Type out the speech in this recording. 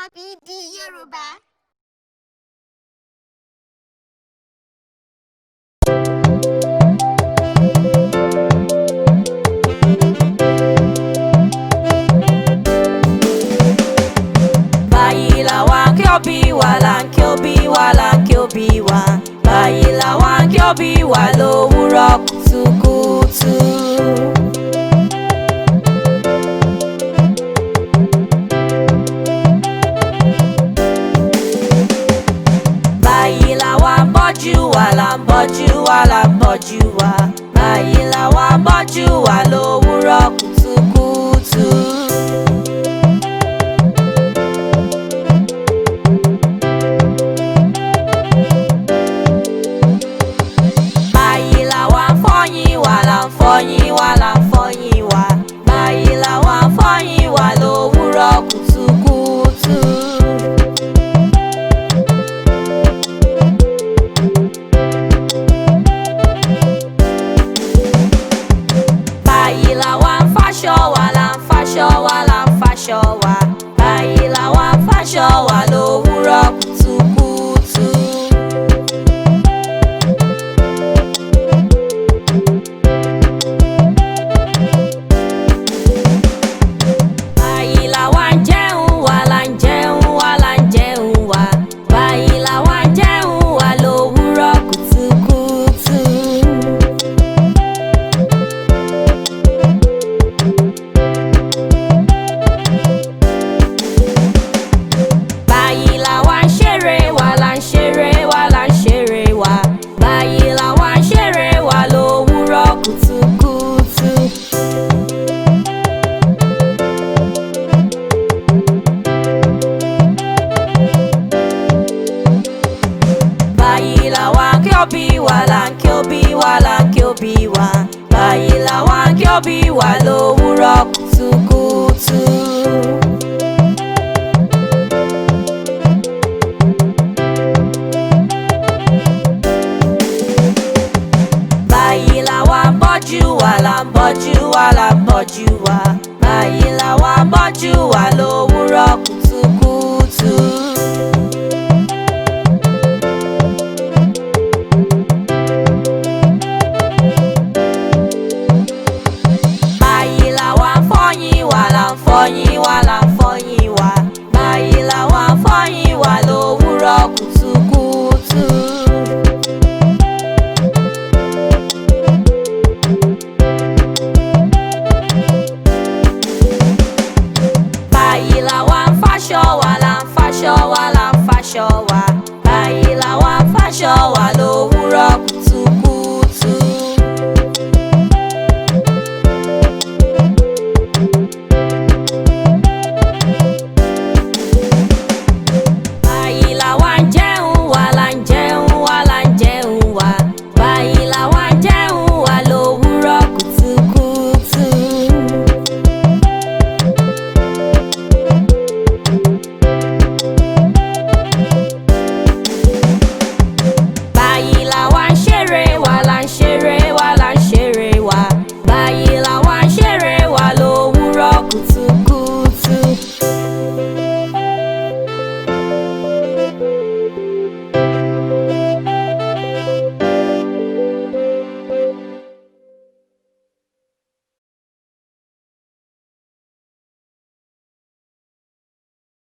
RBD Yoruba. Báyìí làwa kí ó bí wa là ń kí ó bí wa là ń kí ó bí wa. Báyìí làwa kí ó bí wa lówùúrọ̀ kùtùkùtù. Báyìí làwa ń bọ́jú wa là ń bọ́jú wa là ń bọ́jú wa. Báyìí làwa ń bọ́jú wa lówùúrọ̀ kùtùkùtù. Báyìí làwa ń fọyín wa là ń fọyín wa là ń fọyín wa. Báyìí làwa ń fọyín wa lówùúrọ̀ kùtùkùtù. Báyìí làwa ń fàṣọ wa là ń fàṣọ wa là ń fàṣọ wa. Báyìí làwa ń fàṣọ wa lówùúrọ̀ kùtùkùtù. Báyìí làwa ń jẹun wa là ń jẹun wa là ń jẹun wa. Báyìí làwa ń jẹun wa lówùúrọ̀ kùtùkùtù. Báyìí làwa ń ṣeré wa là ń ṣeré wa là ń ṣeré wa. Báyìí làwa ń ṣeré wa lówùúrọ̀ kùtùkùtù. Báyìí làwa kí ó bí wa là ń kí ó bí wa là ń kí ó bí wa. Báyìí làwa kí ó bí wa lówùúrọ̀ kùtùkùtù. Báyìí làwa ń bọ́jú wa là ń bọ́jú wa là ń bọ́jú wa. Báyìí làwa ń bọ́jú wa lówùúrọ̀ kùtùkùtù. Báyìí làwa ń fọyín wa là ń fọyín wa là ń fọyín wa. Báyìí làwa ń fọyín wa lówùúrọ̀ kùtùkùtù. Báyìí làwa ń fàṣọ wa